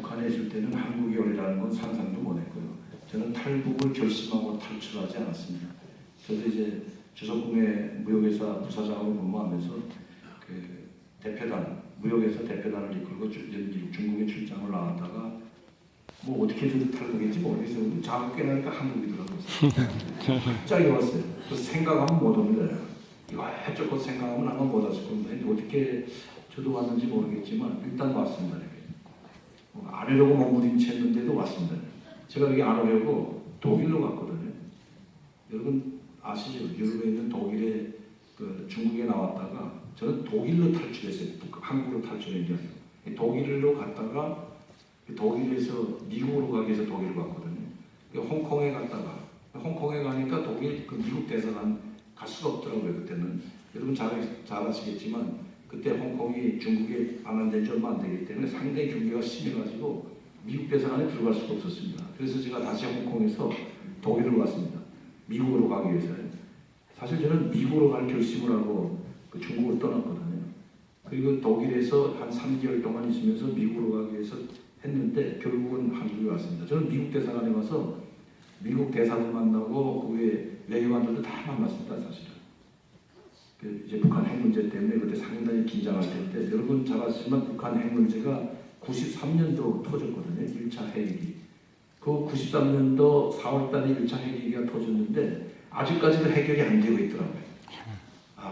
북한에 있을 때는 한국이 어리라는 건 상상도 못했고요. 저는 탈북을 결심하고 탈출하지 않았습니다. 저도 이제 주석궁의 무역회사 부사장으로 근무하면서 그 대표단, 무역회사 대표단을 이끌고 중국에 출장을 나왔다가 뭐 어떻게 해도 탈북인지 모르겠어요. 자꾸 깨나니까 한국이더라고요. 갑자기 왔어요. 그 생각하면 못 옵니다. 이것저것 생각하면 아마 못 왔을 겁니다. 어떻게 저도 왔는지 모르겠지만 일단 왔습니다. 안 오려고 몸부림쳤는데도 왔습니다. 제가 여기 안 오려고 독일로 갔거든요. 여러분 아시죠? 유럽에 있는 독일에 그 중국에 나왔다가 저는 독일로 탈출했어요. 한국으로 탈출한 게 아니고 독일로 갔다가 독일에서 미국으로 가기 위해서 독일로 갔거든요. 홍콩에 갔다가 홍콩에 가니까 독일 그 미국 대사관 갈 수가 없더라고요. 그때는 여러분 잘 아시겠지만 그때 홍콩이 중국에 반환된 지 얼마 안 되기 때문에 상당히 경계가 심해가지고 미국 대사관에 들어갈 수가 없었습니다. 그래서 제가 다시 홍콩에서 독일로 갔습니다. 미국으로 가기 위해서요. 사실 저는 미국으로 갈 결심을 하고 그 중국을 떠났거든요. 그리고 독일에서 한 3개월 동안 있으면서 미국으로 가기 위해서 했는데 결국은 한국에 왔습니다. 저는 미국 대사관에 가서 미국 대사들 만나고 그 외에 외교관들도 다 만났습니다. 사실은. 이제 북한 핵 문제 때문에 그때 상당히 긴장할 때인데 여러분 잘 아시지만 북한 핵 문제가 93년도 터졌거든요. 1차 핵위기. 그 93년도 4월달에 1차 핵위기가 터졌는데 아직까지도 해결이 안 되고 있더라고요.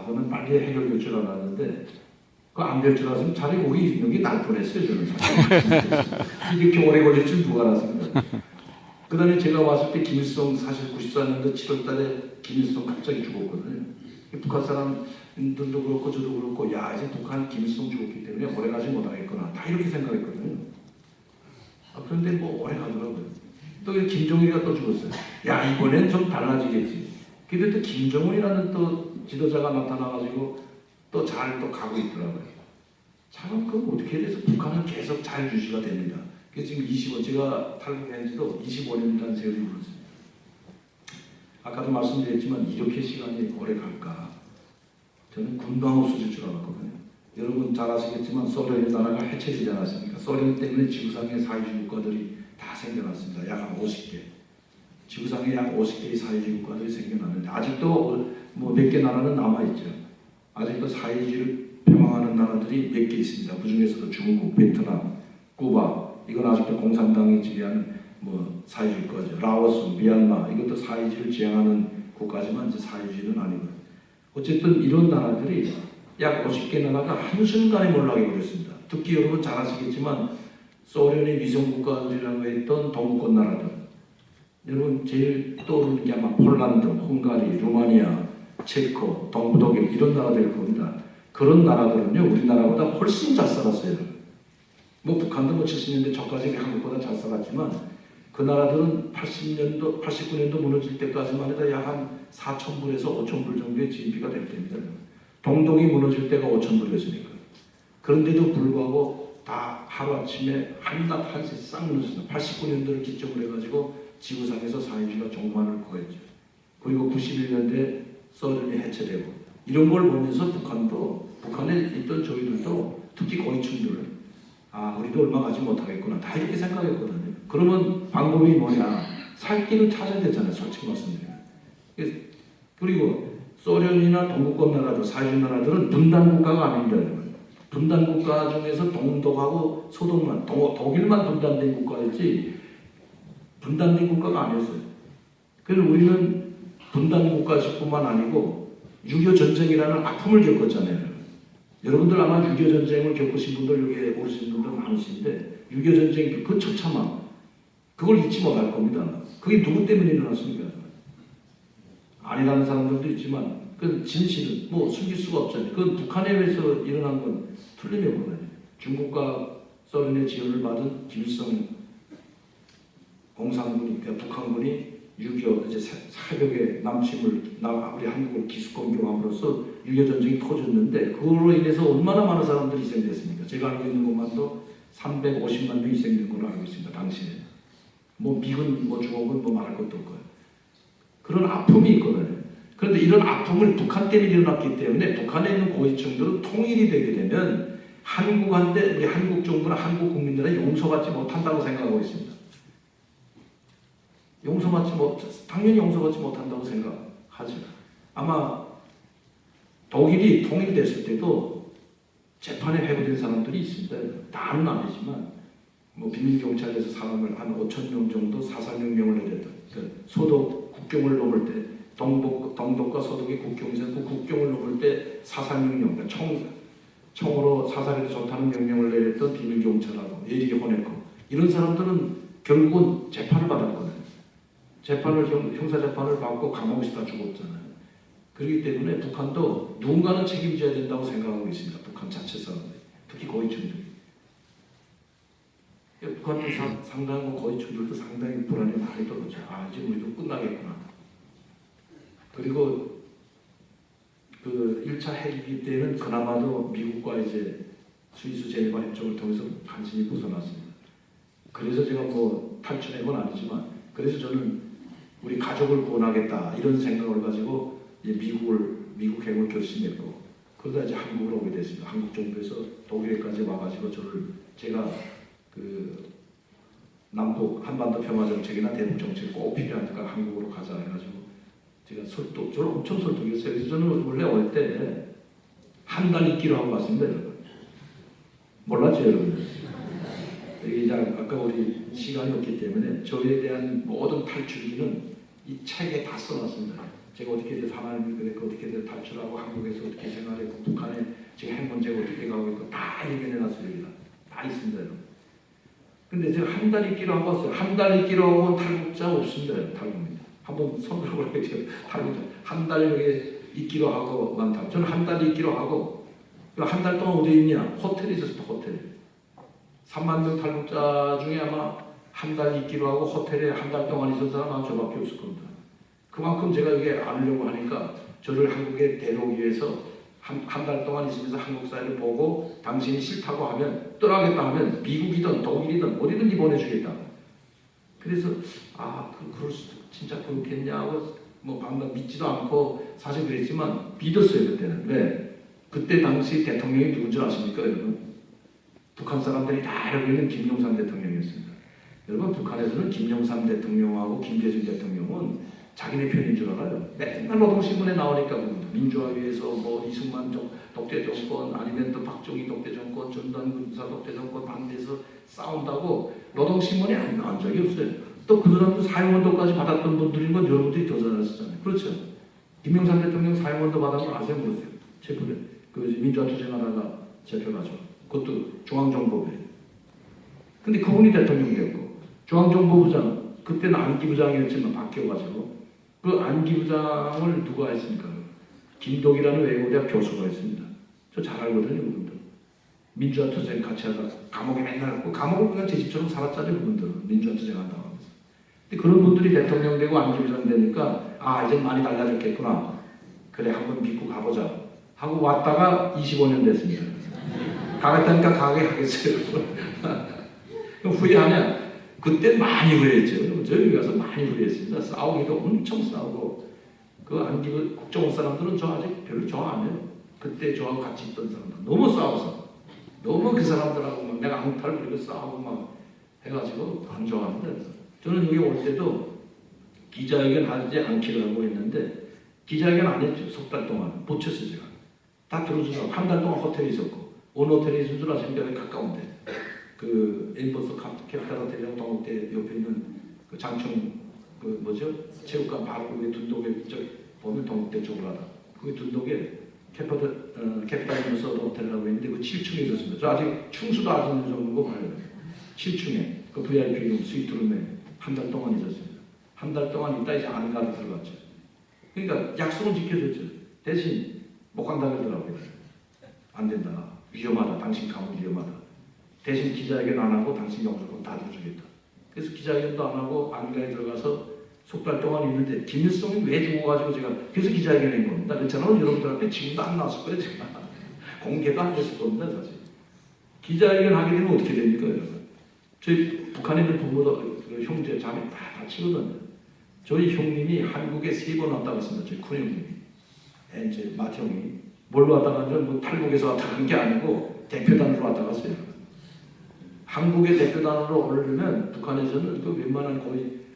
그러면 빨리 해결 될 줄 알았는데 그 안 될 줄 알았으면 차라리 우리 여기 날 뻔했어요. 저는 이렇게 오래 걸릴 줄 누가 알았습니다. 그 다음에 제가 왔을 때 김일성 사실 94년도 7월달에 김일성 갑자기 죽었거든요. 북한 사람들도 그렇고 저도 그렇고 야 이제 북한 김일성 죽었기 때문에 오래 가지 못하겠구나 다 이렇게 생각했거든요. 그런데 뭐 오래 가더라고요. 또 김정일이가 또 죽었어요. 야 이번엔 좀 달라지겠지. 근데 또 김정은이라는 또 지도자가 나타나가지고 또 잘 또 가고 있더라고요. 참 그럼 어떻게 돼서 북한은 계속 잘 유지가 됩니다. 그래서 지금 제가 탈북한 지도 25년이라는 세월이 흘렀습니다. 아까도 말씀드렸지만 이렇게 시간이 오래 갈까? 저는 금방 없어질 줄 알았거든요. 여러분 잘 아시겠지만 소련의 나라가 해체되지 않았습니까? 소련 때문에 지구상의 사회주의 국가들이 다 생겨났습니다. 약 한 50개. 지구상에 약 50개의 사회주의 국가들이 생겨났는데 아직도 뭐 몇 개 나라는 남아있죠. 아직도 사회주의를 표방하는 나라들이 몇 개 있습니다. 그 중에서도 중국, 베트남, 쿠바 이건 아직도 공산당이 지배하는 뭐 사회주의 국가죠. 라오스, 미얀마 이것도 사회주의를 지향하는 국가지만 이제 사회주의는 아니고 어쨌든 이런 나라들이 약 50개 나라가 한순간에 몰락해 버렸습니다. 특히 여러분 잘 아시겠지만 소련의 위성국가들이라고 했던 동구권 나라들 여러분 제일 떠오르는 게 아마 폴란드, 헝가리, 루마니아, 체코, 동부독일 이런 나라들일 겁니다. 그런 나라들은요 우리나라보다 훨씬 잘 살았어요. 뭐 북한도 뭐 70년대 전까지 한국보다 잘 살았지만 그 나라들은 80년도, 89년도 무너질 때까지만 해도 약 한 4,000불에서 5,000불 정도의 GDP가 될 때입니다. 동독이 무너질 때가 5,000불이었으니까. 그런데도 불구하고 다 하루아침에 한세 싹 무너졌습니다. 89년도를 기점으로 해가지고 지구상에서 사회주의가 종말을 구했죠. 그리고 91년대 소련이 해체되고 이런 걸 보면서 북한에 있던 저희들도 특히 고위층들 우리도 얼마 가지 못하겠구나 다 이렇게 생각했거든요. 그러면 방법이 뭐냐? 살 길을 찾아야 되잖아요. 솔직히 말씀드리면. 그리고 소련이나 동구권 나라들, 사회주의 나라들은 분단 국가가 아닙니다. 분단 국가 중에서 동독하고 서독만, 독일만 분단된 국가였지 분단된 국가가 아니었어요. 그래서 우리는 분단 국가일 뿐만 아니고 6.25 전쟁이라는 아픔을 겪었잖아요. 여러분들 아마 6.25 전쟁을 겪으신 분들 여기에 오르신 분들 많으신데 6.25 전쟁 그 처참함 그걸 잊지 못할 겁니다. 그게 누구 때문에 일어났습니까? 아니라는 사람들도 있지만 그 진실은 뭐 숨길 수가 없잖아요. 그건 북한에 의해서 일어난 건 틀림이 없거든요. 중국과 소련의 지원을 받은 김일성 공산군이 그러니까 북한군이 6.25 이제 새벽에 남침을 우리 한국을 기습공격함으로써 6.25 전쟁이 터졌는데 그걸로 인해서 얼마나 많은 사람들이 희생됐습니까? 제가 알고 있는 것만도 350만 명이 희생된 걸로 알고 있습니다. 당시에 뭐 미군 뭐 중국은 뭐 말할 것도 없고요. 그런 아픔이 있거든요. 그런데 이런 아픔을 북한 때문에 일어났기 때문에 북한에 있는 고위층들은 통일이 되게 되면 한국한테 우리 한국 정부나 한국 국민들은 용서받지 못한다고 생각하고 있습니다. 당연히 용서받지 못한다고 생각하죠. 아마 독일이 통일됐을 때도 재판에 회부된 사람들이 있습니다. 다는 아니지만 뭐 비밀경찰에서 사람을 한 5천 명 정도 사살명령을 내렸던 소독 국경을 넘을 때 동독과 서독의 국경에서 그 국경을 넘을 때 사살명령, 그러니까 총으로 사살해도 좋다는 명령을 내렸던 비밀경찰하고 에리히 호네커 이런 사람들은 결국은 재판을 받았거든요. 형사재판을 받고 감옥에서 다 죽었잖아요. 그렇기 때문에 북한도 누군가는 책임져야 된다고 생각하고 있습니다. 북한 자체 사람들, 특히 고위층들이. 북한도 상당히 고위층들도 상당히 불안이 많이 떨어져. 아, 이제 우리도 끝나겠구나. 그리고 그 1차 핵위기 때는 그나마도 미국과 이제 스위스 제네바 협정을 통해서 간신히 벗어났습니다. 그래서 제가 뭐 탈출한 건 아니지만 그래서 저는 우리 가족을 구원하겠다 이런 생각을 가지고 미국 행을 결심했고 그러다 이제 한국으로 오게 됐습니다. 한국 정부에서 독일에까지 와가지고 제가 그 남북 한반도 평화 정책이나 대북 정책 꼭 필요하니까 한국으로 가자 해가지고 제가 저를 엄청 설득했어요. 그래서 저는 원래 올 때 한 달 있기로 하고 왔습니다, 여러분. 몰랐죠, 여러분? 이제 아까 우리 시간이 없기 때문에 저에 대한 모든 탈출기는 이 책에 다 써놨습니다. 제가 어떻게 돼서 하나님을 그랬고 어떻게 돼서 탈출하고 한국에서 어떻게 생활했고 북한에 지금 핵 문제가 어떻게 가고 있고 다 얘기해놨어요. 여기다 다 있습니다, 여러분. 근데 제가 한 달 있기로 하고 왔어요. 한 달 있기로 하고 탈북자 없습니다, 탈북민. 한번 손 들어보라고 탈북자 한 달 여기 있기로 하고 많다. 저는 한 달 있기로 하고 한 달 동안 어디 있냐? 호텔에 있었습니다. 호텔. 3만 명 탈북자 중에 아마 한 달 있기로 하고 호텔에 한 달 동안 있었던 사람은 저밖에 없을 겁니다. 그만큼 제가 이게 알려고 하니까 저를 한국에 데려오기 위해서 한 달 동안 있으면서 한국 사회를 보고 당신이 싫다고 하면 떠나겠다 하면 미국이든 독일이든 어디든지 보내주겠다. 그래서 그럴 수도 진짜 그렇겠냐고 뭐 방금 믿지도 않고 사실 그랬지만 믿었어요 그때는. 왜? 그때 당시 대통령이 누군지 아십니까 여러분? 북한 사람들이 다 알고 있는 김영삼 대통령이었습니다. 여러분 북한에서는 김영삼 대통령하고 김대중 대통령은 자기네 편인 줄 알아요. 맨날 노동신문에 나오니까 민주화위에서 뭐 이승만 독재 정권 아니면 또 박정희 독재 정권 전두환 군사 독재 정권 반대해서 싸운다고 노동신문에 안 나온 적이 없어요. 또 그 사람도 사형원도까지 받았던 분들인 건 여러분들이 더 잘 아시잖아요. 그렇죠? 김영삼 대통령 사형원도 받은 거 아세요? 모르세요? 체포돼. 그 민주화 투쟁하다가 잡혀가죠. 그것도 중앙정보부에. 근데 그분이 대통령이 됐고 중앙정보부장 그때는 안기부장이었지만 바뀌어가지고 그 안기부장을 누가 했습니까? 김독이라는 외고대학 교수가 했습니다. 저 잘 알거든요, 그분들. 민주화 투쟁 같이 하다가 감옥에 맨날 갔고 감옥을 그냥 제 집처럼 살았잖아요, 그분들은. 민주화 투쟁 한다고 하면서. 근데 그런 분들이 대통령 되고 안기부장 되니까 이제 많이 달라졌겠구나. 그래, 한번 믿고 가보자. 하고 왔다가 25년 됐습니다. 가겠다니까 가게 하겠어요. 후회하냐? 그때 많이 후회했죠. 저희 가서 많이 후회했습니다. 싸우기도 엄청 싸우고 그 안기부 국정원 사람들은 저 아직 별로 좋아 안 해요. 그때 저하고 같이 있던 사람들 너무 싸워서 너무 그 사람들하고 막 내가 앙탈 부리고 싸우고 막 해가지고 안 좋아합니다. 저는 여기 올 때도 기자회견 하지 않기로 하고 있는데 기자회견 안 했죠. 석 달 동안 못 쳤어요. 제가 다 들어주고 한 달 동안 호텔에 있었고 어느 호텔에 있은 줄 아십니까? 가까운데 그 엠버스 캐피탈 호텔이랑 동국대 옆에 있는 그 장충 그 뭐죠? 체육관 바로 그 둔독에 저 보면 동국대 쪽으로 하다. 그 둔독에 캐피탈 엠버스 호텔이라고 있는데 그 7층에 있었습니다. 저 아직 충수도 아직 있는 정도고 봐요. 7층에 그 VIP룸 스위트룸에 한 달 동안 있었습니다. 한 달 동안 있다 이제 안가로 들어갔죠. 그러니까 약속은 지켜줬죠. 대신 못 간다 그러더라고요. 안 된다. 위험하다. 당신 가면 위험하다. 대신 기자회견 안 하고 당신 영주권 다 들어주겠다. 그래서 기자회견도 안 하고 안가에 들어가서 석 달 동안 있는데 김일성이 왜 죽어가지고 제가 그래서 기자회견한 겁니다. 저는 여러분들한테 지금도 안 나왔을 거예요. 제가 공개도 안 됐을 겁니다. 사실. 기자회견 하게 되면 어떻게 됩니까 여러분? 저희 북한에 있는 부모도 형제 자매 다 다치거든요. 저희 형님이 한국에 3번 왔다 갔습니다. 저희 큰 형님이. 이제 마티 형이. 뭘로 왔다 갔냐면 뭐 탈북에서 왔다 간 게 아니고 대표단으로 왔다 갔어요. 한국의 대표단으로 오르려면 북한에서는 그 웬만한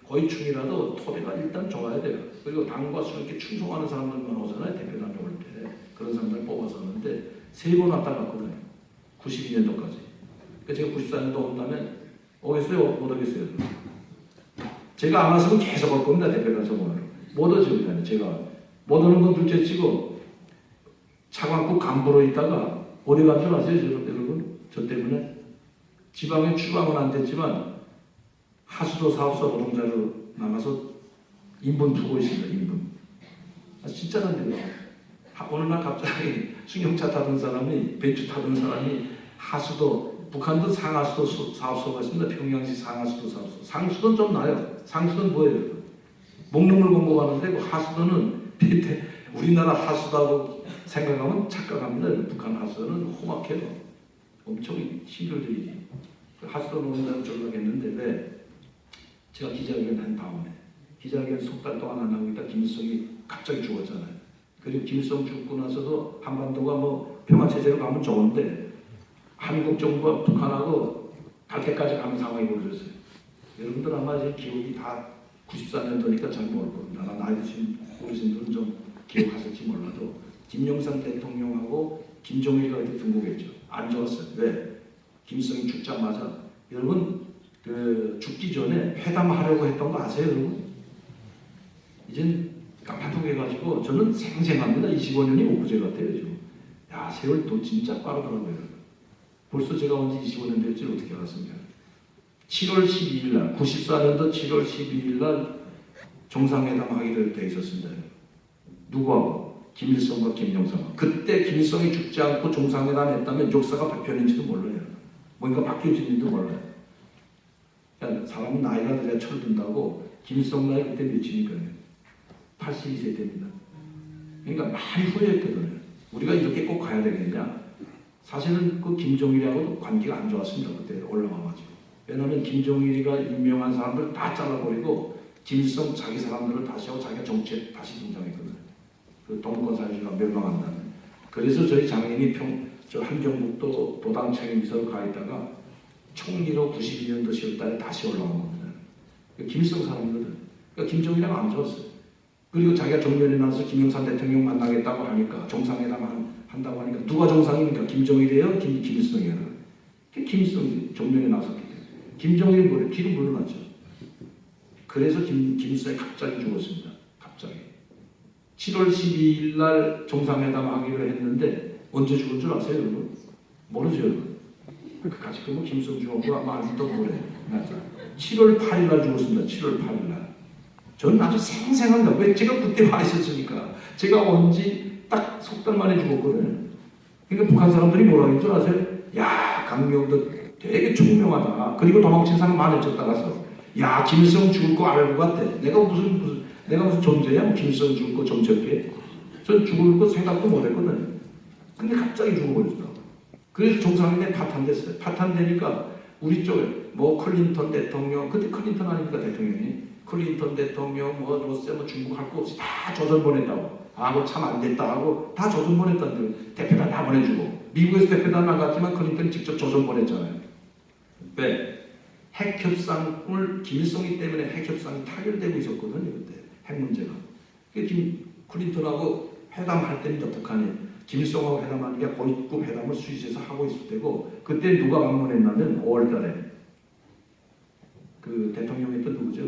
거의 충이라도 토대가 일단 좋아야 돼요. 그리고 당과 수령께 충성하는 사람들만 오잖아요. 대표단에 올 때. 그런 사람들 뽑았었는데 3번 왔다 갔거든요. 92년도까지. 그러니까 제가 94년도 온다면 오겠어요? 못 오겠어요? 제가 안 왔으면 계속 올 겁니다. 대표단 선거를. 못 오죠. 일단 제가. 못 오는 건 둘째 치고 차관국 간부로 있다가 어디 간 줄 아세요? 여러분? 저 때문에? 지방에 추방은 안 됐지만 하수도 사업소 노동자로 나가서 인분 두고 있습니다. 인분. 진짜는 데요. 어느 날 갑자기 승용차 타던 사람이 벤츠 타던 사람이 하수도 북한도 상하수도 사업소가 있습니다. 평양시 상하수도 사업소. 상수도는 좀 나요. 상수도는 뭐예요? 먹는 물 공급하는데 그 하수도는 우리나라 하수도하고 생각하면 착각합니다. 북한 하수도는 험악해요. 엄청 힘들죠. 하수도 노동자로 전락했는데 왜? 제가 기자회견 한 다음에 기자회견 석 달 동안 안 하고 있다 김일성이 갑자기 죽었잖아요. 그리고 김일성 죽고 나서도 한반도가 뭐 평화체제로 가면 좋은데 한국 정부가 북한하고 갈 때까지 가는 상황이 벌어졌어요. 여러분들 아마 이제 기억이 다 94년도니까 잘 모를 겁니다. 나이 드신 어르신들은 좀 기억하실지 몰라도 김영삼 대통령하고 김정일이가 이렇게 등극했죠. 안 좋았어요. 왜? 김일성이 죽자마자 여러분 그 죽기 전에 회담하려고 했던 거 아세요, 여러분? 이젠 깜빡해가지고 저는 생생합니다. 25년이 엊그제 같아요, 지금. 야, 세월 또 진짜 빠르더라고요. 벌써 제가 온 지 25년 될지 어떻게 알았습니까? 7월 12일 날, 94년도 7월 12일 날 정상회담 하기로 돼 있었습니다. 누구하고? 김일성과 김영삼. 그때 김일성이 죽지 않고 정상회담 했다면 역사가 바뀌었는지도 몰라요. 뭔가 바뀌어진지도 몰라요. 야, 사람은 나이가 들어야 철든다고 김일성 나이 그때 몇이니까요? 82세 때입니다. 그러니까 많이 후회했거든요. 우리가 이렇게 꼭 가야 되겠냐? 사실은 그 김정일하고도 관계가 안 좋았습니다. 그때 올라와가지고. 왜냐하면 김정일이가 유명한 사람들 다 잘라버리고 김일성 자기 사람들을 다시 하고 자기가 정치에 다시 등장했거든요. 그 동권사회주의가 멸망한다는. 그래서 저희 장인이 저 한경북도 도당청임비서로 가 있다가 총리로 92년도 10월달에 다시 올라온 겁니다. 김일성 사람이거든. 그러니까 김정일이랑 안 좋았어요. 그리고 자기가 정년에 나서 김영삼 대통령 만나겠다고 하니까 정상회담 한다고 하니까 누가 정상입니까? 김정일이에요? 김일성이에요? 김일성이 정년에 나섰기 때문에. 김정일이 뭐래? 뒤로 물러났죠. 그래서 김일성이 갑자기 죽었습니다. 갑자기. 7월 12일 날 정상회담 하기로 했는데 언제 죽은 줄 아세요, 여러분? 모르죠, 여러분? 같이 그러면 김일성 죽었고 아마 아직도 모레. 7월 8일 날 죽었습니다. 7월 8일 날. 저는 아주 생생합니다. 왜? 제가 그때 와 있었으니까. 제가 온 지 딱 석 달 만에 죽었거든요. 그러니까 북한 사람들이 뭐라고 했줄 아세요? 야, 강명도 되게 총명하다. 그리고 도망친 사람 많아졌다 가서 야, 김일성 죽을 거 알고 갔대. 내가 무슨 존재야? 김일성 죽을 거 점쳤게. 전 죽을 거 생각도 못 했거든요. 근데 갑자기 죽어버렸다. 그래서 정상회담 파탄됐어요. 파탄되니까 우리 쪽에 뭐 클린턴 대통령, 그때 클린턴 아닙니까 대통령이? 클린턴 대통령, 뭐 러시아, 뭐 중국 할 거 없이 다 조선 보냈다고. 아, 뭐 참 안 됐다 하고 다 조선 보냈다는데 대표단 다 보내주고. 미국에서 대표단 나갔지만 클린턴이 직접 조선 보냈잖아요. 왜? 핵협상을 김일성이 때문에 핵협상이 타결되고 있었거든요. 그때 핵 문제가. 클린턴하고 회담할 때입니다. 북한이. 김일성하고 회담하는 게 고위급 회담을 스위스에서 하고 있을 때고 그때 누가 방문했냐면 5월달에 그 대통령이었던 누구죠?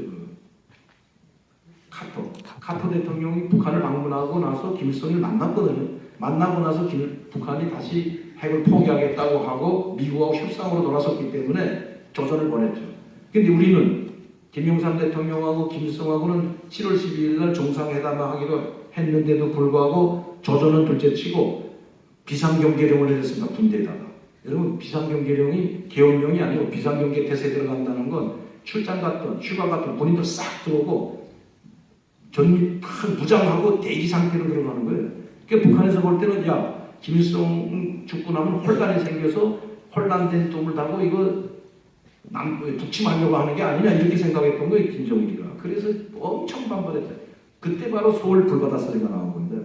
카터 대통령이 북한을 방문하고 나서 김일성을 만났거든요. 만나고 나서 북한이 다시 핵을 포기하겠다고 하고 미국하고 협상으로 돌아섰기 때문에 조선을 보냈죠. 근데 우리는 김영삼 대통령하고 김일성하고는 7월 12일 날 정상회담을 하기로 했는데도 불구하고 조선은 둘째치고 비상경계령을 내렸습니다. 군대에다가. 여러분 비상경계령이 계엄령이 아니고 비상경계 태세에 들어간다는 건 출장 갔던 휴가 갔던 군인들 싹 들어오고 전미 큰 무장하고 대기 상태로 들어가는 거예요. 그러니까 북한에서 볼 때는 야 김일성 죽고 나면 혼란이 생겨서 혼란된 똥을 다고 이거 북침하려고 하는 게 아니냐 이렇게 생각했던 거예요. 김정일이가. 그래서 엄청 반발했어요. 그때 바로 서울 불바다 소리가 나온 건데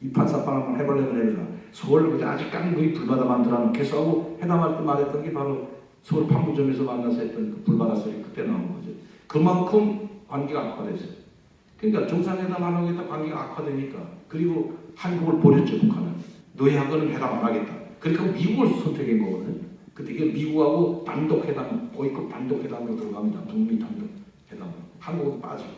이 판사빵을 해보려면 해보자. 서울 그때 아직까지 거의 불바다 만들어 놓겠어 하고 회담할 때 말했던 게 바로 서울 판문점에서 만나서 했던 그 불바다 소리 그때 나온 거죠. 그만큼 관계가 악화됐어요. 그러니까 정상회담 하려고 했다 관계가 악화되니까 그리고 한국을 버렸죠. 북한은. 너희하고는 회담 안 하겠다. 그러니까 미국을 선택한 거거든요. 그때 이게 미국하고 단독회담, 고위급 단독회담으로 들어갑니다. 북미 단독회담으로. 한국은 빠지고.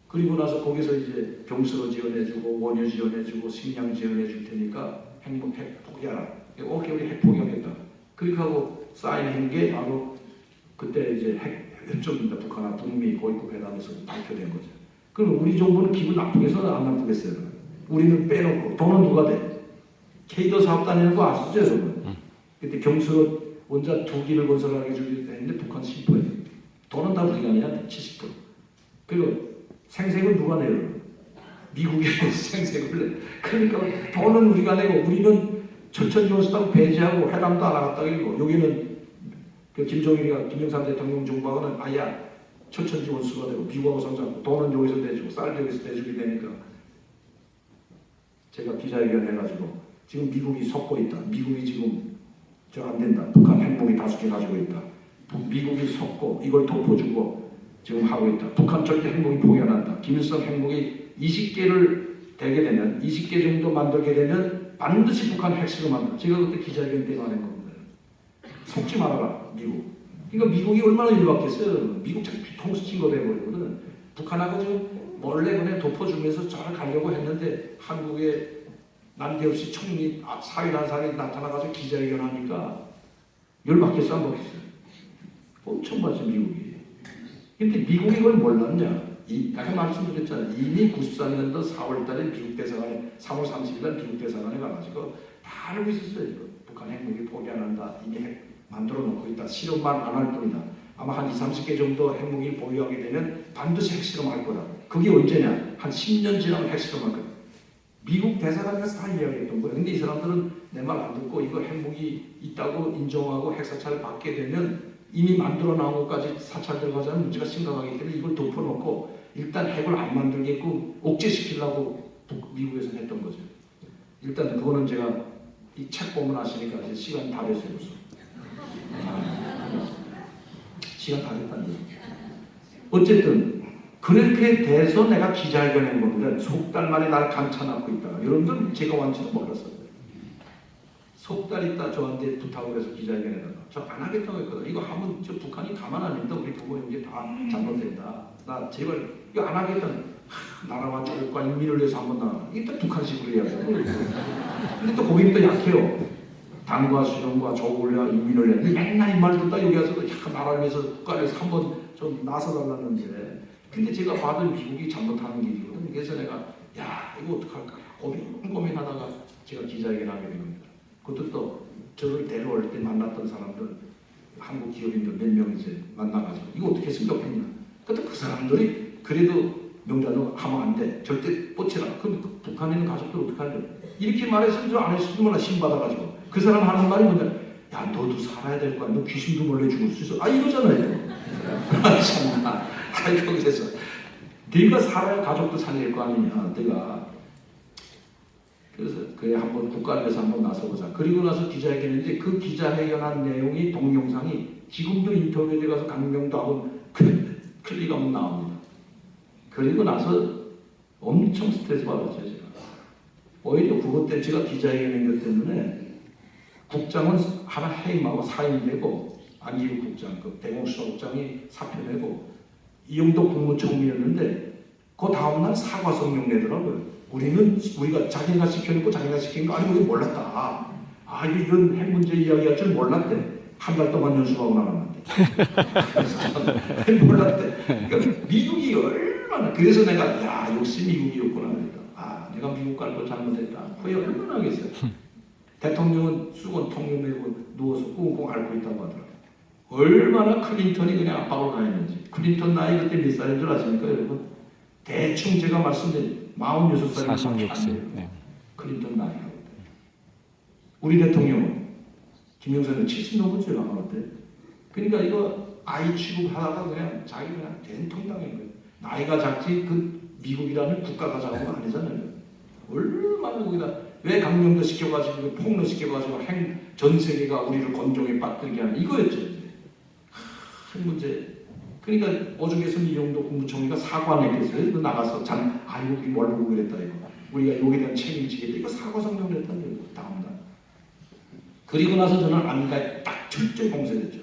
그리고 나서 거기서 이제 병수로 지원해주고 원유 지원해주고 식량 지원해줄 테니까 핵 포기하라. 오케이 우리 핵 포기하겠다. 그렇게 하고 사인한 게 바로 그때 이제 핵 협정입니다. 북한과 북미 고위급 회담에서 발표된 거죠. 그럼 우리 정부는 기분 나쁘겠어요? 안 나쁘겠어요? 우리는 빼놓고 돈은 누가 돼? 케이더 사업 다니는 거 아시죠 여러분? 그때 경수로 원자 2기를 건설하게 주기로 했는데 북한 10%예요. 돈은 다 우리가 내야 70%. 그리고 생색은 누가 내요? 미국이 생색을 내. 그러니까 돈은 우리가 내고 우리는 철천지원수당 배제하고 회담도 안 하겠다고 이러고 여기는 그 김정일이가 김영삼 대통령 정부하고는 아야 철천지원수가 되고 미국하고 손잡고 돈은 여기서 대주고 쌀도 여기서 대주게 되니까 제가 기자회견 해가지고 지금 미국이 속고 있다. 미국이 지금 저 안 된다. 북한 핵무기 5개 가지고 있다. 미국이 속고 이걸 덮어주고 지금 하고 있다. 북한 절대 핵무기 포기 안 한다. 김일성 핵무기 20개를 되게 되면 20개 정도 만들게 되면 반드시 북한 핵실험 한다. 제가 그때 기자회견 때 말한 겁니다. 속지 말아라 미국. 그러니까 미국이 얼마나 일봤겠어요. 미국 자기 뒤통수 친거 돼버리거든. 북한하고 지금 몰래 그냥 덮어주면서 잘 가려고 했는데 한국에 난데없이 총리 사위란 사람이 나타나가지고 기자회견 하니까 열받겠어 안 받겠어요. 엄청 받죠 미국이. 근데 미국이 그걸 몰랐냐? 아까 말씀드렸잖아요. 이미 94년도 4월달에 미국 대사관에 3월 30일 미국 대사관에 가가지고 다 알고 있었어요. 이거. 북한 핵무기 포기 안 한다. 이미 핵 만들어 놓고 있다. 실험만 안 할 뿐이다. 아마 한 20-30개 정도 핵무기를 보유하게 되면 반드시 핵실험할 거다. 그게 언제냐? 한 10년 지나면 핵실험할 거다. 미국 대사관에서 다 이야기했던 거예요. 근데 이 사람들은 내 말 안 듣고 이거 핵무기 있다고 인정하고 핵사찰을 받게 되면 이미 만들어 나온 것까지 사찰 들어가자면 문제가 심각하기 때문에 이걸 덮어놓고 일단 핵을 안 만들게끔 억제시키려고 미국에서 했던 거죠. 일단 그거는 제가 이 책 보면 아시니까 이제 시간 다 됐어요. 벌써. 시간 다 됐다는 거예요. 어쨌든 그렇게 돼서 내가 기자회견한 겁니다. 석 달 만에 날 감춰놓고 있다가 여러분들 제가 완전히 몰랐어요. 석 달 있다 저한테 부탁을 해서 기자회견에다가 저 안 하겠다고 했거든. 이거 하면 저 북한이 가만 안 있다. 우리 부모님 이제 다 잘못된다. 나 제발 이거 안 하겠다는 나라와 조국과 인민을 위해서 한번 나가라. 이게 또 북한식으로 이야기하고 근데 또 거기는 또 약해요. 당과 수령과 조국을 위하 인민을 위해 맨날 이 말 듣다 여기 와서 약간 나라를 위해서 국가를 위해서 한번 좀 나서달라는데 근데 제가 받은 미국이 잘못하는 길이거든요. 그래서 내가 야 이거 어떡할까 고민하다가 제가 기자회견 하게 된 겁니다. 그것도 또 저를 데려올 때 만났던 사람들 한국 기업인들 몇 명 이제 만나가지고 이거 어떻게 생각했냐. 그때 그 사람들이 그래도 명단을 하면 안 돼. 절대 뻗치라. 그럼 북한에 있는 가족들 어떻게 할래? 이렇게 말했으면 저 안 했으면 얼마나 신받아가지고 그 사람 하는 말이 뭐냐. 야 너도 살아야 될 거야. 너 귀신도 몰래 죽을 수 있어. 이러잖아요. 참나. 아이고 그래서 네가 살아야 가족도 살릴 거 아니냐. 네가. 그래서 그에 한번 국가를 위해서 한번 나서보자. 그리고 나서 기자회견인데 그 기자회견한 내용이 동영상이 지금도 인터넷에 가서 강명도 하고 클릭하면 나옵니다. 그리고 나서 엄청 스트레스 받았죠 제가. 오히려 그것 때문에 제가 기자회견한 것 때문에 국장은 하나 해임하고 사임되고 안기부 국장, 그 대공수사국장이 사표내고 이영도 국무총리였는데 그 다음날 사과 성명 내더라고요. 우리가 자기가 시켜놓고 자기가 시킨 거 아니고 우리 몰랐다. 아 이런 핵 문제 이야기할 줄 몰랐대. 한 달 동안 연수하고 나갔는데. 몰랐대. 그러니까 미국이 얼마나 그래서 내가 야 역시 미국이었구나 그랬다. 아 내가 미국 갈 거 잘못했다. 후회 얼마나 하겠어요. 대통령은 수건 통역 메고 누워서 꽁꽁 앓고 있다고 하더라고요. 얼마나 클린턴이 그냥 압박을 가했는지. 클린턴 나이 그때 몇 살인 줄 아십니까 여러분? 대충 제가 말씀드린 46살이 46세. 네. 클린턴 나이가. 우리 대통령은 김영삼은 70 넘었죠 아마 그때. 그러니까 이거 아이 취급하다가 그냥 자기 그냥 된통당인 거예요. 나이가 작지 그 미국이라는 국가가 작은 거 아니잖아요. 얼마나 거기다 왜 강령도 시켜가지고 폭로 시켜가지고 전 세계가 우리를 건종에 빠뜨리게 하는 이거였죠. 이제. 큰 문제. 그러니까 오죽했으면 이용도 국무총리가 사과냈겠어요. 나가서 아이고 우리 모르고 그랬다 이거. 우리가 여기에 대한 책임지겠다. 이거 사과 성명을 했다는 거예요. 다음날. 그리고 나서 저는 안가에 딱 철저히 봉쇄됐죠.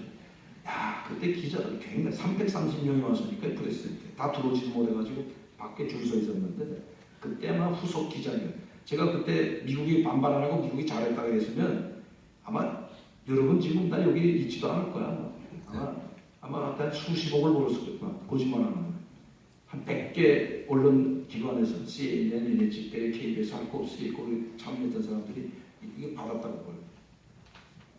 야 그때 기자들 굉장히 330명이 왔으니까 프레스 다 들어오지도 못해가지고 밖에 줄 서 있었는데 그때 아마 후속 기자회견. 제가 그때 미국이 반발 안 하고 미국이 잘했다 그랬으면 아마 여러분 지금 나 여기 있지도 않을 거야. 아마 한 수십억을 벌었을 거야. 거짓말 안 하면. 한 100개 언론 기관에서 CNN, NHK, KBS 할 거 없이 거기 참여했던 사람들이 이거 받았다고 봐요.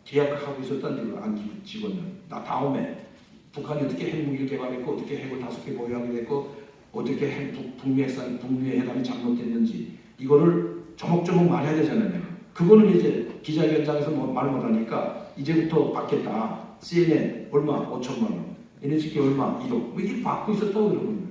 계약하고 있었다는 걸 안 집었냐. 나 다음에 북한이 어떻게 핵무기를 개발했고 어떻게 핵을 5개 보유하게 됐고 어떻게 북미 회담이 잘못됐는지 이거를 조목조목 말해야 되잖아요. 내가. 그거는 이제 기자회견장에서 말 못하니까 이제부터 받겠다. CNN 얼마? 5천만 원. NHK 얼마? 1억. 이게 받고 있었다고 그러거든요.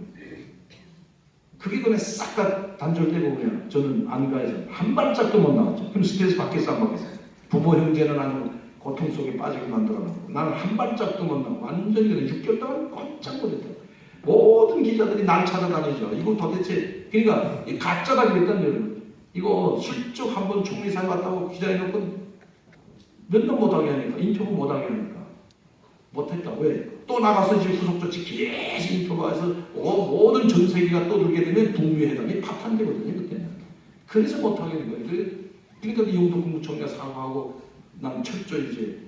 그게 그냥 싹 다 단절되고 그냥 저는 안가에서 한 발짝도 못 나왔죠. 그럼 스트레스 받겠어 안 받겠어요? 부모 형제는 아니고 고통 속에 빠지게 만들어놓고 나는 한 발짝도 못 나고 완전히 그냥 6개월 동안 꼼짝 못했다. 모든 기자들이 날 찾아다니죠. 이거 도대체 그러니까 가짜다 그랬단 말이에요. 이거 슬쩍 한번 총리상 갔다고 기자해놓고 몇 년 못하게 하니까 인터뷰 못하게 하니까 못했다. 왜? 또 나가서 이제 후속 조치 계속 인터뷰해서 모든 전 세계가 떠들게 되면 북미 회담이 파탄되거든요. 그때는. 그래서 못하게 된 거예요. 그러니까 이용도 국무총리가 사과하고 난 철저히 이제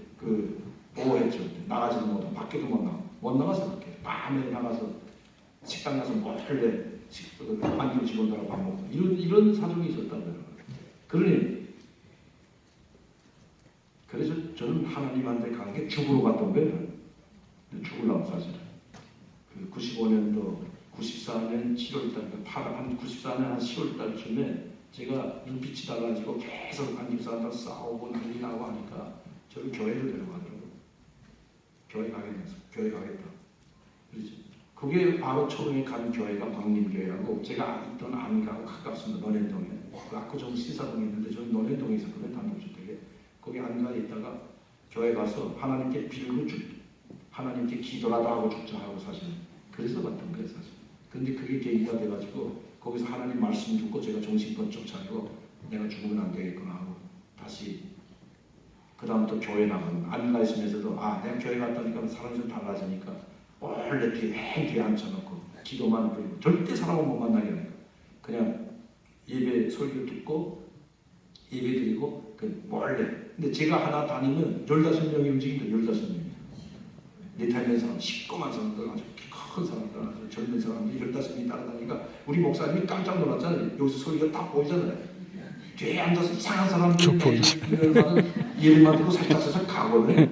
보호했죠. 나가지도 못하고 밖에도 못 나가서 밖에 밤에 나가서 식당 가서 몰래 안경 직원들하고 밥 먹고 이런 사정이 있었다고요. 그래서 저는 하나님한테 간 게 죽으러 갔던 거예요. 죽으려고 사실은. 95년도 94년 7월달, 한 94년 한 10월달쯤에 제가 눈빛이 달라지고 계속 안집사한테 싸우고 난리 나고 하니까 저를 교회를 데려가더라고요. 교회 가겠다. 그러지. 그게 바로 처음에 간 교회가 광림교회라고 제가 있던 안가고 가깝습니다. 논현동에. 그 압구정 신사동에 있는데 저는 논현동에 있었거든요. 단독주택에. 거기 안가에 있다가 교회 가서 하나님께 빌고 하나님께 기도라도 하고 죽자 하고 사실 그래서 봤던 거예요 사실. 근데 그게 계기가 돼가지고 거기서 하나님 말씀 듣고 제가 정신 번쩍 차리고 내가 죽으면 안 되겠구나 하고 다시 그 다음부터 교회 나가는 안가 있으면서도 내가 교회 갔다니까 사람이 좀 달라지니까 원래 뒤에 앉혀놓고 기도만 드리고 절대 사람을 못 만나게 하니까 그냥 예배 설교 듣고 예배 드리고 몰래. 근데 제가 하나 다니면 15명이 움직인다. 15명이. 내 타임의 사람, 시꺼먼 사람들, 아주 큰 사람들, 아주 젊은 사람들이 15명이 따라다니니까 우리 목사님이 깜짝 놀랐잖아요. 여기서 소리가 딱 보이잖아요. 뒤에 앉아서 이상한 사람들이 예배만 듣고 살짝 가거든요.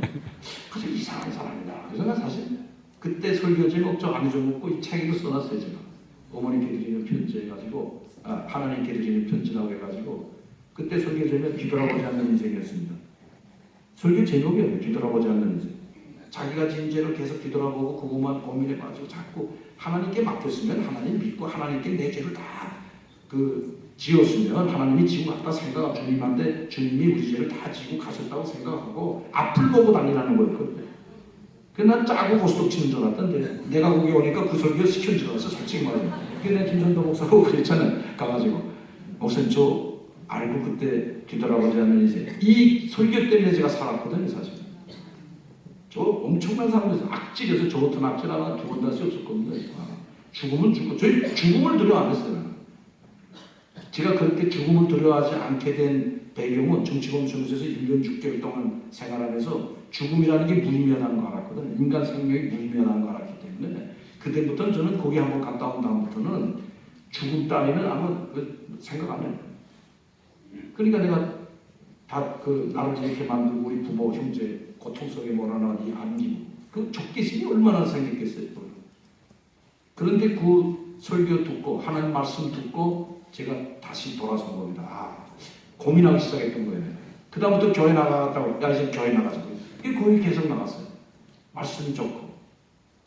그래서 이상한 사람이다. 그래서 나 사실 그때 설교 제목 저 안에 좀 먹고 이 책에도 써놨어요. 제가. 어머니께 드리는 편지 해가지고 하나님께 드리는 편지라고 해가지고 그때 설교 제목이 뒤돌아보지 않는 인생이었습니다. 설교 제목이에요. 뒤돌아보지 않는 인생. 자기가 지은 죄를 계속 뒤돌아보고 그것만 고민해 가지고 자꾸 하나님께 맡겼으면 하나님 믿고 하나님께 내 죄를 다 지었으면 하나님이 지고 갔다 생각하고 주님한테 주님이 우리 죄를 다 지고 가셨다고 생각하고 앞을 보고 다니라는 거였거든요. 그래서 난 짜고 고스톱 치는 줄 알았던데 내가 거기 오니까 그 설교 시킨 줄 알았어. 솔직히 말하면. 그래서 내가 김선도 목사하고 그랬잖아요. 가가지고 목사님 저 알고 그때 뒤돌아보지 않는 인생. 이 설교 때문에 제가 살았거든요. 사실. 저 엄청난 사람들에서 악질에서 저 같은 악질 하나 두 번 다시 없었거든요. 죽음은 죽고 저희 죽음을 두려워 안 했어요. 제가 그렇게 죽음을 두려워하지 않게 된 배경은 정치범수에서 1년 6개월 동안 생활하면서 죽음이라는 게 무의미하다는 거 알았거든요. 인간 생명이 무의미하다는 거 알았기 때문에 그때부터는 저는 거기 한번 갔다 온 다음부터는 죽음 따위는 아무 생각 안 해요. 그러니까 내가 다 나를 이렇게 만들고 우리 부모 형제 고통 속에 몰아넣은 이 안기부 그 족기심이 얼마나 생겼겠어요. 그런데 그 설교 듣고 하나님 말씀 듣고 제가 다시 돌아선 겁니다. 고민하기 시작했던 거예요. 그 다음부터 교회 나가다고 이제 교회 나가자. 거기 계속 나갔어요. 말씀이 좋고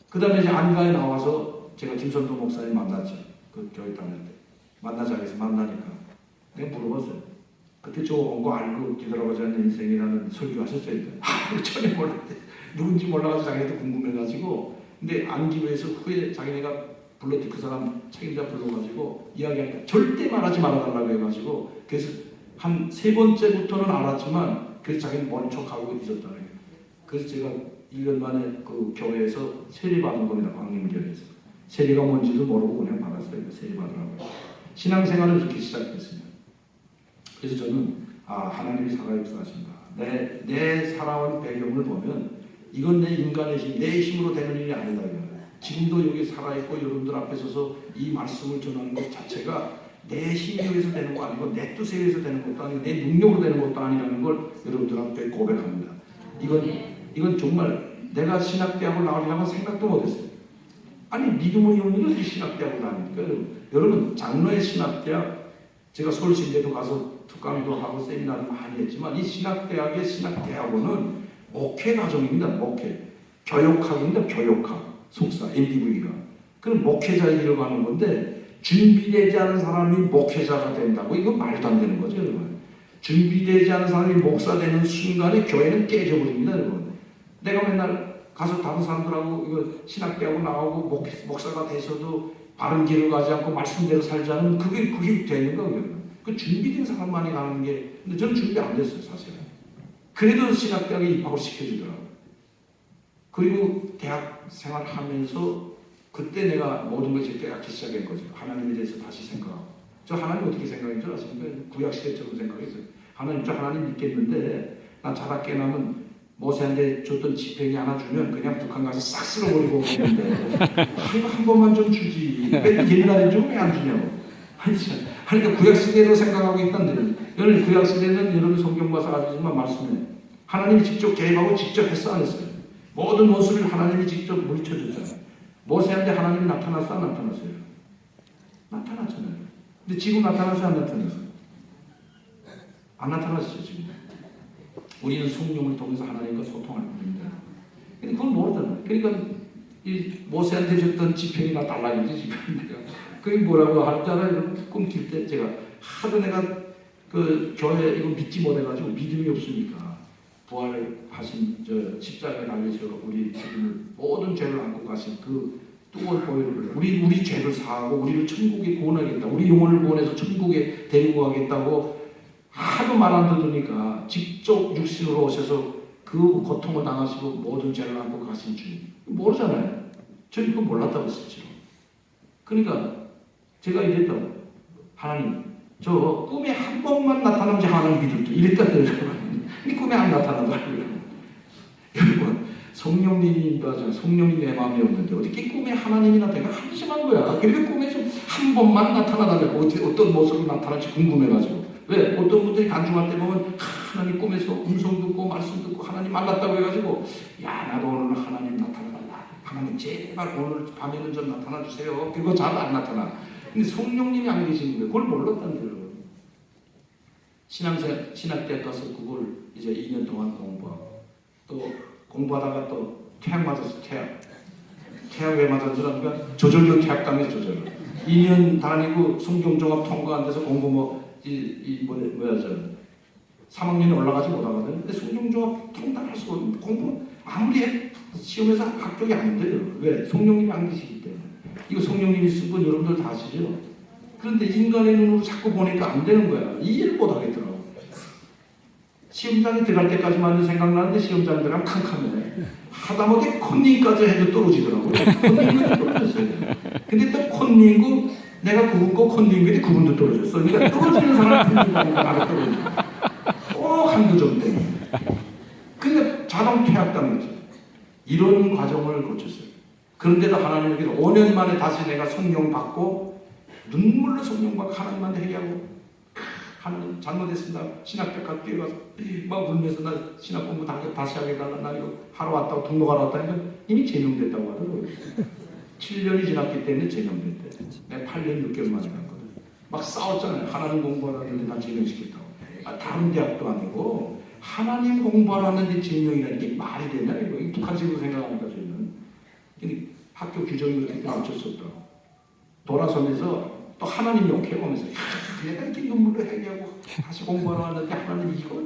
그 다음에 이제 안가에 나와서 제가 김선도 목사님 만났죠. 그 교회 다닐 때 만나자 해서 만나니까 내가 물어봤어요. 그때 좋은 거 알고 뒤돌아보지 않는 인생이라는 설교 하셨어요. 전혀 몰랐대. 누군지 몰라가지고 자기네도 궁금해가지고. 근데 안기부에서 후에 자기네가 불렀더니 그 사람 책임자 불러가지고 이야기하니까 절대 말하지 말아달라고 해가지고 그래서 한 3번째부터는 알았지만 그래서 자기는 모른 척하고 있었다는 거예요. 그래서 제가 1년 만에 그 교회에서 세례 받은 겁니다. 광림교회에서. 세례가 뭔지도 모르고 그냥 받았어요. 세례 받으라고요. 신앙생활은 그렇게 시작됐습니다. 그래서 저는 하나님이 살아역사하신다. 내 살아온 배경을 보면 이건 내 인간의 힘, 내 힘으로 되는 일이 아니다. 지금도 여기 살아있고 여러분들 앞에 서서 이 말씀을 전하는 것 자체가 내 힘에 의해서 되는 거 아니고 내 뜻에 의해서 되는 것도 아니고 내 능력으로 되는 것도 아니라는 걸 여러분들 앞에 고백합니다. 이건 정말 내가 신학대학을 나오려고 생각도 못했어요. 아니 믿음의 영혼이 어떻게 신학대학을 다닙니까? 여러분 장로의 신학대학 제가 서울신대도 가서 특강도 하고 세미나도 많이 했지만 이 신학대학의 신학대학원은 목회 과정입니다. 목회. 교육학입니다. 교육학. 속사, MDV가. 그럼 목회자의 길을 가는 건데 준비되지 않은 사람이 목회자가 된다고? 이건 말도 안 되는 거죠, 여러분. 준비되지 않은 사람이 목사 되는 순간에 교회는 깨져버립니다, 여러분. 내가 맨날 가서 다른 사람들하고 이거 신학대하고 나오고 목사가 돼서도 바른 길을 가지 않고 말씀대로 살지 않으면 그게 되는 거예요. 그 준비된 사람만이 가는 게, 근데 저는 준비 안 됐어요, 사실은. 그래도 신학대학에 입학을 시켜주더라고요. 그리고 대학 생활하면서 그때 내가 모든 것을 깨닫기 시작한 거죠. 하나님에 대해서 다시 생각하고. 저 하나님 어떻게 생각인 줄 아십니까? 구약시대처럼 생각했어요. 저 하나님 믿겠는데 난 자다 깨나면 모세한테 줬던 지팡이 하나 주면 그냥 북한 가서 싹 쓸어버리고 오는데 한 번만 좀 주지. 옛날에 좀 왜 안 주냐고. 그러니까 구약시대로 생각하고 있던데 여러분 구약시대는 여러분 성경 봐서 알지만 말씀해. 하나님이 직접 개입하고 직접 했어 안 했어요? 모든 원수를 하나님이 직접 물리쳐줬잖아요. 모세한테 하나님이 나타났어 안 나타났어요? 나타났잖아요. 근데 지금 나타났어요 안 나타났어요? 안 나타났어요 지금. 우리는 성령을 통해서 하나님과 소통할 뿐입니다. 근데 그건 모르잖아요. 그러니까 이 모세한테 줬던 지팡이가 달라지지 지팡이가. 그게 뭐라고 하잖아요. 꿈길 때 제가 하도 내가 그 교회 이거 믿지 못해가지고 믿음이 없으니까. 부활하신 저 십자가에 달리셔 우리 주님을 모든 죄를 안고 가신 그 뚜껑을 보여주고 우리 죄를 사하고 우리를 천국에 구원하겠다. 우리 영혼을 구원해서 천국에 데리고 가겠다고 하도 말 안 들으니까 직접 육신으로 오셔서 그 고통을 당하시고 모든 죄를 안고 가신 주님. 모르잖아요. 저는 그거 몰랐다고 했었죠. 그러니까 제가 이랬다고. 하나님 저 꿈에 한 번만 나타나면 하나님 믿을게. 이랬다더라고요. 근데 꿈에 안 나타나더라고요. 여러분 성령님이 인도하잖아요. 성령이 내 마음에 없는데 어떻게 꿈에 하나님이 나타나? 한심한 거야. 그러니까 꿈에 좀 한 번만 나타나달라고 어떤 모습으로 나타날지 궁금해가지고. 왜? 어떤 분들이 간증할 때 보면 하나님 꿈에서 음성 듣고 말씀 듣고 하나님 만났다고 해가지고 야 나도 오늘 하나님 나타나달라. 하나님 제발 오늘 밤에는 좀 나타나주세요. 그리고 잘 안 나타나. 근데 성령님이 안 계시는 거예요. 그걸 몰랐다는 거예요. 신학대학 가서 그걸 이제 2년 동안 공부하고 또 공부하다가 또 태양 맞아서 태양 왜 맞은 줄 아니까 저절로 태양감에 저절로 2년 다니고 성경종합 통과 안 돼서 공부 뭐야 저 3학년에 올라가지 못하거든요. 근데 성경종합 통과할 수가 없는 공부 아무리 해 시험에서 합격이 안 돼요. 왜? 성령님이 안 계시기 때문에. 이거 성령님이 쓴 건 여러분들 다 아시죠? 그런데 인간의 눈으로 자꾸 보니까 안 되는 거야. 이해를 못 하겠더라고. 시험장에 들어갈 때까지만 생각나는데 시험장에 들어가면 캄캄해. 하다못해 콘닝까지 해도 떨어지더라고요. 콘닝까지 떨어졌어요. 근데 또 콘닝고 내가 그분 거 콘닝인데 그분도 떨어졌어. 그러니까 떨어지는 사람 콘닝이니까 나도 떨어져. 꼭 한두 점 때문에. 근데 자동 퇴학당한 거죠. 이런 과정을 거쳤어요. 그런데도 하나님께서 5년 만에 다시 내가 성령 받고 눈물로 성령 받고 하나님한테 회개하고 하나님 잘못했습니다. 신학교까지 뛰어가서 막 울면서 나 신학 공부 다시 하겠달라. 나 이거 하러 왔다고 등록하러 왔다니까 이미 제명됐다고 하더라고요. 7년이 지났기 때문에 제명됐대. 내가 8년 6개월 만에 갔거든. 막 싸웠잖아요. 하나님 공부하라는데 난 제명시켰다고. 다른 대학도 아니고 하나님 공부하라는데 제명이라는 게 말이 되냐 이거. 북한식으로 생각하니까 저희는. 근데 학교 규정이 그렇게 어쩔 수 없다고. 돌아서면서 또 또 하나님 욕해보면서 내가 이렇게 눈물로 회개하고 다시 공부하러 왔는데 하나님 이거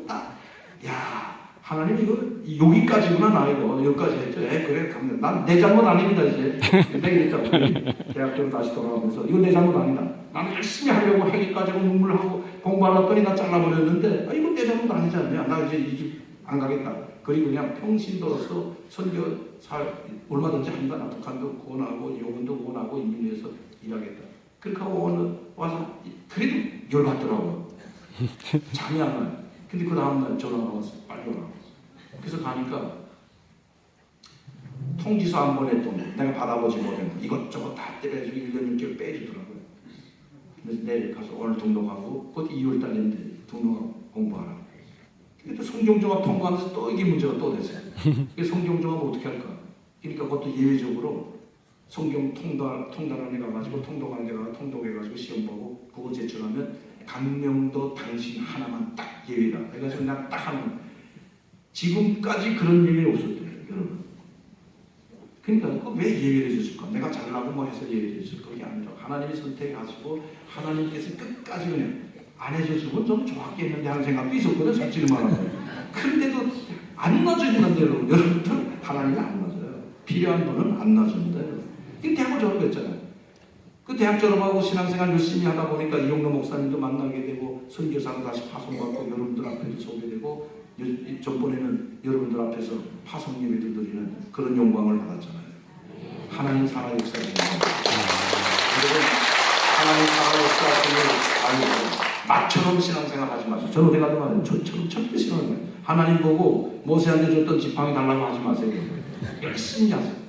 야 하나님 이거 여기까지구나 나 이거 여기까지 했죠. 그래 가면 난 내 잘못 아닙니다 이제. 내가 이랬다고 대학교로 다시 돌아가면서 이거 내 잘못 아니다. 나는 열심히 하려고 회개까지 하고 눈물하고 공부하러 왔더니 나 잘라버렸는데 이거 내 잘못 아니지 않냐. 나 이제 이 집 안 가겠다. 그리고 그냥 평신도로서 선교 얼마든지 한다. 나 북한도 구원하고 용원도 구원하고 인민위해서 일하겠다. 그렇게 하고 오늘 와서 그래도 열받더라고요. 잠이 안 와요. 근데 그 다음날 전화가 왔어. 빨리 오라고. 그래서 가니까 통지서 한 번 했더니 내가 받아보지 못한 거 이것저것 다 때려주고 1년 6개월 빼주더라고요. 그래서 내일 가서 오늘 등록하고 곧 2월달인데 등록하고 공부하라고. 근데 또 성경조합 통과하면서 또 이게 문제가 또 됐어요. 성경조합 어떻게 할까? 그러니까 그것도 예외적으로 성경 통달원에 가가지고 통독원에 가서 통독해가지고 시험 보고 그거 제출하면 강명도 당신 하나만 딱 예외다. 그래가지고 난 딱 하는 지금까지 그런 예외 없었대요, 여러분. 그러니까 그 왜 예외를 줬을까? 내가 잘나고 뭐 해서 예외를 줬을 그게 아니라 하나님이 선택하시고 하나님께서 끝까지 그냥 안 해줬으면 좀 좋았겠는데 하는 생각도 있었거든, 솔직히 말하면. 그런데도 안 놔주는데 여러분들 하나님이 안 놔줘요. 필요한 분은 안 놔줍니다. 이 대학을 졸업했잖아요. 그 대학 졸업하고 신앙생활 열심히 하다 보니까 이용로 목사님도 만나게 되고 선교사로 다시 파송받고 여러분들 앞에도 소개되고 전번에는 여러분들 앞에서 파송 예배를 드리는 그런 영광을 받았잖아요. 하나님 살아 역사하시는 여러분 하나님 살아 역사하시는 알고 나처럼 신앙생활 하지 마세요. 저는 내가 그 말해요. 저처럼 절대 신앙을 하나님 보고 모세한테 줬던 지팡이 달라고 하지 마세요. 열심히 하세요.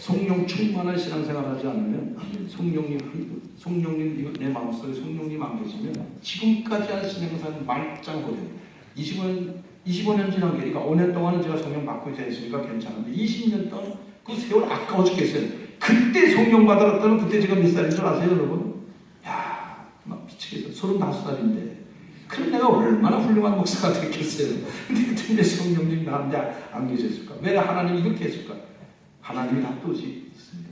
성령 충만한 신앙생활 하지 않으면 성령님 내 마음속에 성령님 안 계시면 지금까지 한 신앙생활은 말짱 버려요. 25년 지난 게니까 5년 동안은 제가 성령 받고 있으니까 괜찮은데 20년 동안 그 세월 아까워 죽겠어요. 그때 성령 받았다면 그때 제가 몇 살인 줄 아세요, 여러분? 야, 막 미치겠어. 35살인데. 그럼 내가 얼마나 훌륭한 목사가 됐겠어요. 근데 그때 내 성령님이 나한테 안 계셨을까? 왜 하나님이 이렇게 했을까? 하나님이 다 뜻이 있습니다.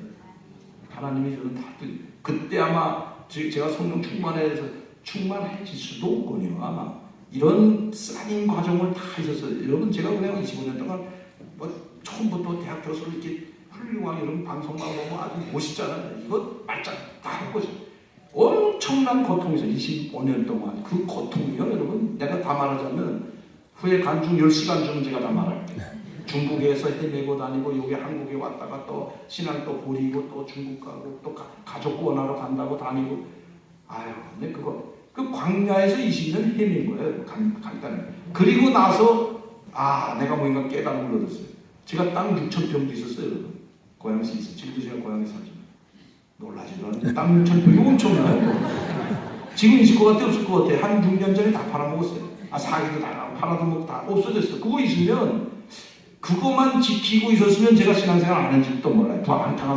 하나님이 저는 다 뜻. 그때 아마 제가 성령 충만해질 수도 없거든요. 아마 이런 쌓인 과정을 다 하셨어요. 여러분 제가 그냥 25년 동안 뭐 처음부터 대학 교수로 이렇게 훌륭한 이런 방송만 보면 아주 멋있잖아요. 이거 말짱 다 한 거죠. 엄청난 고통에서 25년 동안 그 고통이요, 여러분. 내가 다 말하자면 후에 간중 10시간 주면 제가 다 말할게요. 중국에서 헤매고 다니고 여기 한국에 왔다가 또 신앙 또 버리고 또 중국 가고 또 가족 구원하러 간다고 다니고 아유 근데 그거 그 광야에서 20년 헤맨 거예요. 간단히. 그리고 나서 내가 뭔가 깨달음을 얻었어요. 제가 땅 6,000평도 있었어요, 여러분. 고향에서 있어요. 지금도 제가 고향에 살지만 놀라지도 않는데 땅 6,000평이 엄청나요. 지금 있을 것 같아 없을 것 같아. 한 6년 전에 다 팔아먹었어요. 사기도 다 팔아도 먹고 다 없어졌어요. 그거 있으면 그것만 지키고 있었으면 제가 신앙생활 안 했는지도 몰라요. 더 안타까운